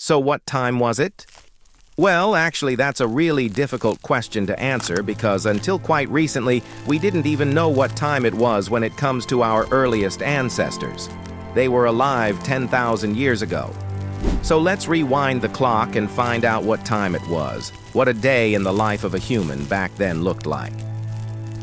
So what time was it? Well, actually, that's a really difficult question to answer because until quite recently, we didn't even know what time it was when it comes to our earliest ancestors. They were alive 10,000 years ago. So let's rewind the clock and find out what time it was, what a day in the life of a human back then looked like.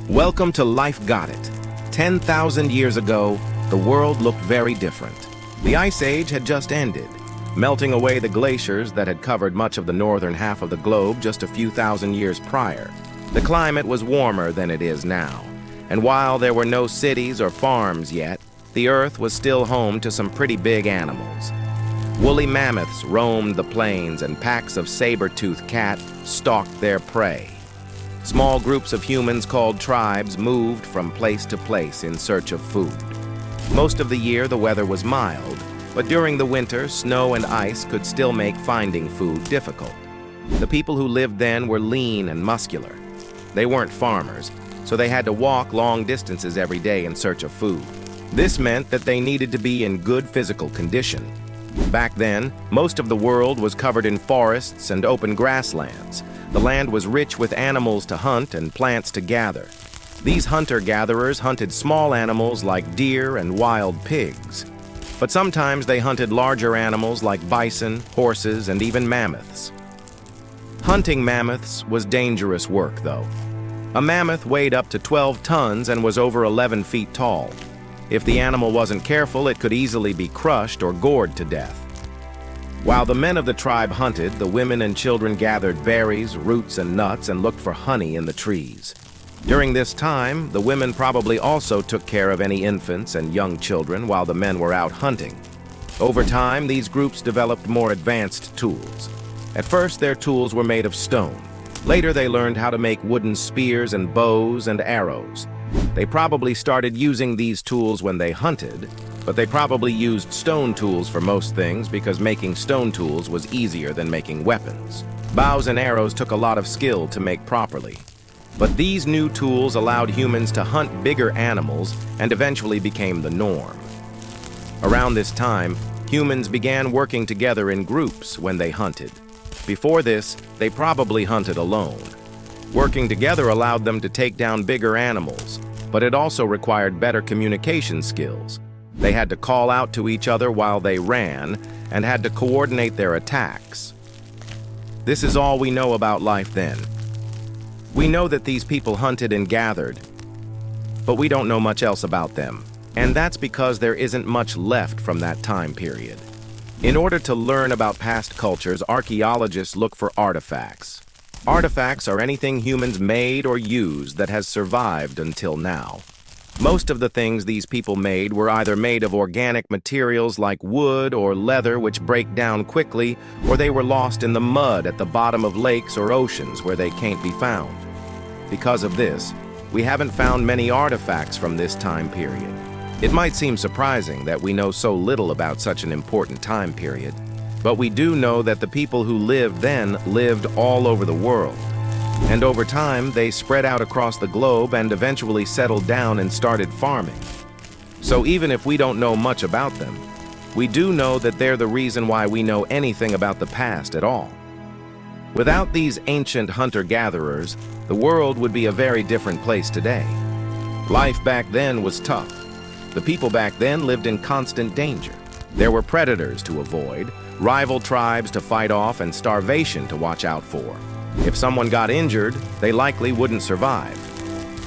Welcome to Life Got It. 10,000 years ago, the world looked very different. The Ice Age had just ended, melting away the glaciers that had covered much of the northern half of the globe just a few thousand years prior. The climate was warmer than it is now, and while there were no cities or farms yet, the Earth was still home to some pretty big animals. Woolly mammoths roamed the plains and packs of saber-toothed cat stalked their prey. Small groups of humans called tribes moved from place to place in search of food. Most of the year the weather was mild, but during the winter, snow and ice could still make finding food difficult. The people who lived then were lean and muscular. They weren't farmers, so they had to walk long distances every day in search of food. This meant that they needed to be in good physical condition. Back then, most of the world was covered in forests and open grasslands. The land was rich with animals to hunt and plants to gather. These hunter-gatherers hunted small animals like deer and wild pigs. But sometimes they hunted larger animals like bison, horses, and even mammoths. Hunting mammoths was dangerous work, though. A mammoth weighed up to 12 tons and was over 11 feet tall. If the animal wasn't careful, it could easily be crushed or gored to death. While the men of the tribe hunted, the women and children gathered berries, roots, and nuts and looked for honey in the trees. During this time, the women probably also took care of any infants and young children while the men were out hunting. Over time, these groups developed more advanced tools. At first, their tools were made of stone. Later, they learned how to make wooden spears and bows and arrows. They probably started using these tools when they hunted, but they probably used stone tools for most things because making stone tools was easier than making weapons. Bows and arrows took a lot of skill to make properly. But these new tools allowed humans to hunt bigger animals and eventually became the norm. Around this time, humans began working together in groups when they hunted. Before this, they probably hunted alone. Working together allowed them to take down bigger animals, but it also required better communication skills. They had to call out to each other while they ran and had to coordinate their attacks. This is all we know about life then. We know that these people hunted and gathered, but we don't know much else about them. And that's because there isn't much left from that time period. In order to learn about past cultures, archaeologists look for artifacts. Artifacts are anything humans made or used that has survived until now. Most of the things these people made were either made of organic materials like wood or leather which break down quickly, or they were lost in the mud at the bottom of lakes or oceans where they can't be found. Because of this, we haven't found many artifacts from this time period. It might seem surprising that we know so little about such an important time period, but we do know that the people who lived then lived all over the world. And over time, they spread out across the globe and eventually settled down and started farming. So even if we don't know much about them, we do know that they're the reason why we know anything about the past at all. Without these ancient hunter-gatherers, the world would be a very different place today. Life back then was tough. The people back then lived in constant danger. There were predators to avoid, rival tribes to fight off, and starvation to watch out for. If someone got injured, they likely wouldn't survive.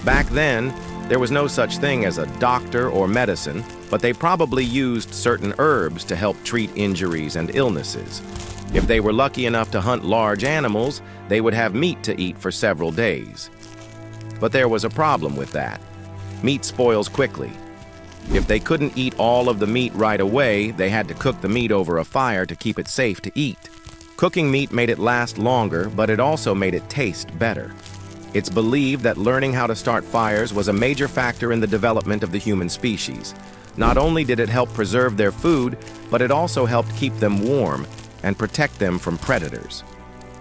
Back then, there was no such thing as a doctor or medicine, but they probably used certain herbs to help treat injuries and illnesses. If they were lucky enough to hunt large animals, they would have meat to eat for several days. But there was a problem with that. Meat spoils quickly. If they couldn't eat all of the meat right away, they had to cook the meat over a fire to keep it safe to eat. Cooking meat made it last longer, but it also made it taste better. It's believed that learning how to start fires was a major factor in the development of the human species. Not only did it help preserve their food, but it also helped keep them warm and protect them from predators.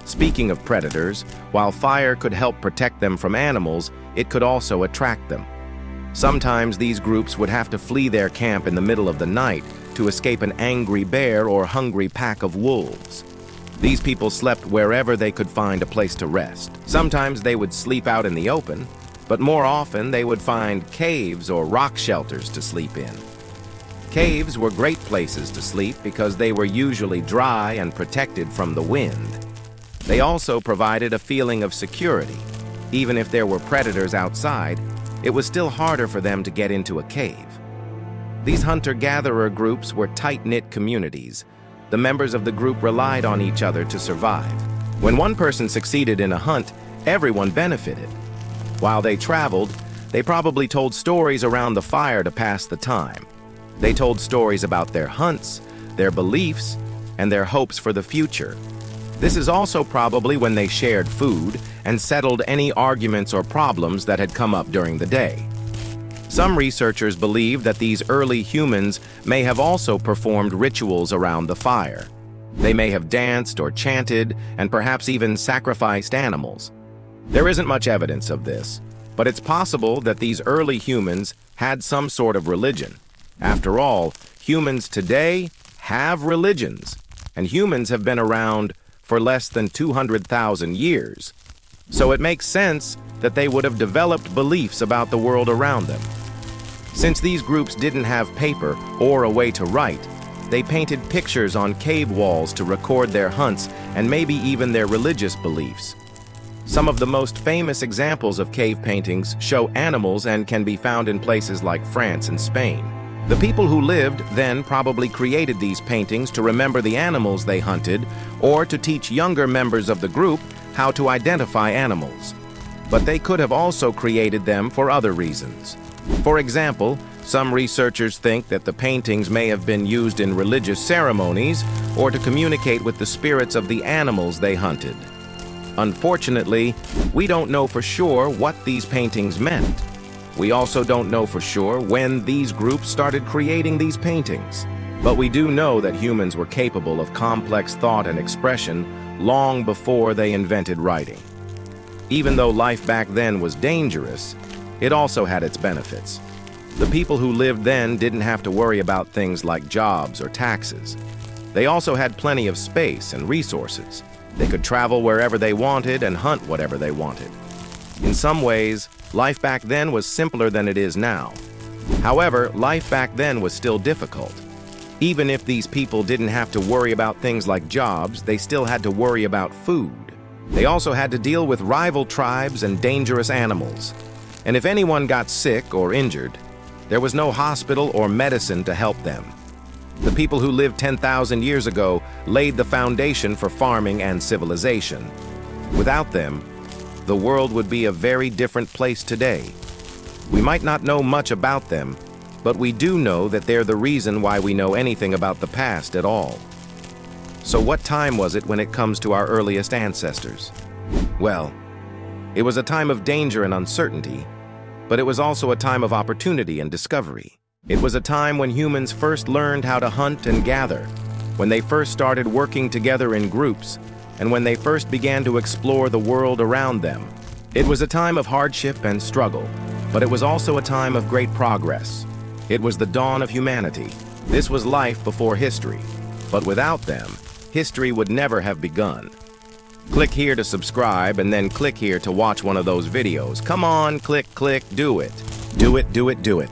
Speaking of predators, while fire could help protect them from animals, it could also attract them. Sometimes these groups would have to flee their camp in the middle of the night to escape an angry bear or hungry pack of wolves. These people slept wherever they could find a place to rest. Sometimes they would sleep out in the open, but more often they would find caves or rock shelters to sleep in. Caves were great places to sleep because they were usually dry and protected from the wind. They also provided a feeling of security. Even if there were predators outside, it was still harder for them to get into a cave. These hunter-gatherer groups were tight-knit communities. The members of the group relied on each other to survive. When one person succeeded in a hunt, everyone benefited. While they traveled, they probably told stories around the fire to pass the time. They told stories about their hunts, their beliefs, and their hopes for the future. This is also probably when they shared food and settled any arguments or problems that had come up during the day. Some researchers believe that these early humans may have also performed rituals around the fire. They may have danced or chanted and perhaps even sacrificed animals. There isn't much evidence of this, but it's possible that these early humans had some sort of religion. After all, humans today have religions, and humans have been around for less than 200,000 years. So it makes sense that they would have developed beliefs about the world around them. Since these groups didn't have paper or a way to write, they painted pictures on cave walls to record their hunts and maybe even their religious beliefs. Some of the most famous examples of cave paintings show animals and can be found in places like France and Spain. The people who lived then probably created these paintings to remember the animals they hunted or to teach younger members of the group how to identify animals. But they could have also created them for other reasons. For example, some researchers think that the paintings may have been used in religious ceremonies or to communicate with the spirits of the animals they hunted. Unfortunately, we don't know for sure what these paintings meant. We also don't know for sure when these groups started creating these paintings. But we do know that humans were capable of complex thought and expression long before they invented writing. Even though life back then was dangerous, it also had its benefits. The people who lived then didn't have to worry about things like jobs or taxes. They also had plenty of space and resources. They could travel wherever they wanted and hunt whatever they wanted. In some ways, life back then was simpler than it is now. However, life back then was still difficult. Even if these people didn't have to worry about things like jobs, they still had to worry about food. They also had to deal with rival tribes and dangerous animals. And if anyone got sick or injured, there was no hospital or medicine to help them. The people who lived 10,000 years ago laid the foundation for farming and civilization. Without them, the world would be a very different place today. We might not know much about them, but we do know that they're the reason why we know anything about the past at all. So what time was it when it comes to our earliest ancestors? Well, it was a time of danger and uncertainty, but it was also a time of opportunity and discovery. It was a time when humans first learned how to hunt and gather, when they first started working together in groups, and when they first began to explore the world around them. It was a time of hardship and struggle, but it was also a time of great progress. It was the dawn of humanity. This was life before history, but without them, history would never have begun. Click here to subscribe and then click here to watch one of those videos. Come on, click, do it. Do it, do it, do it.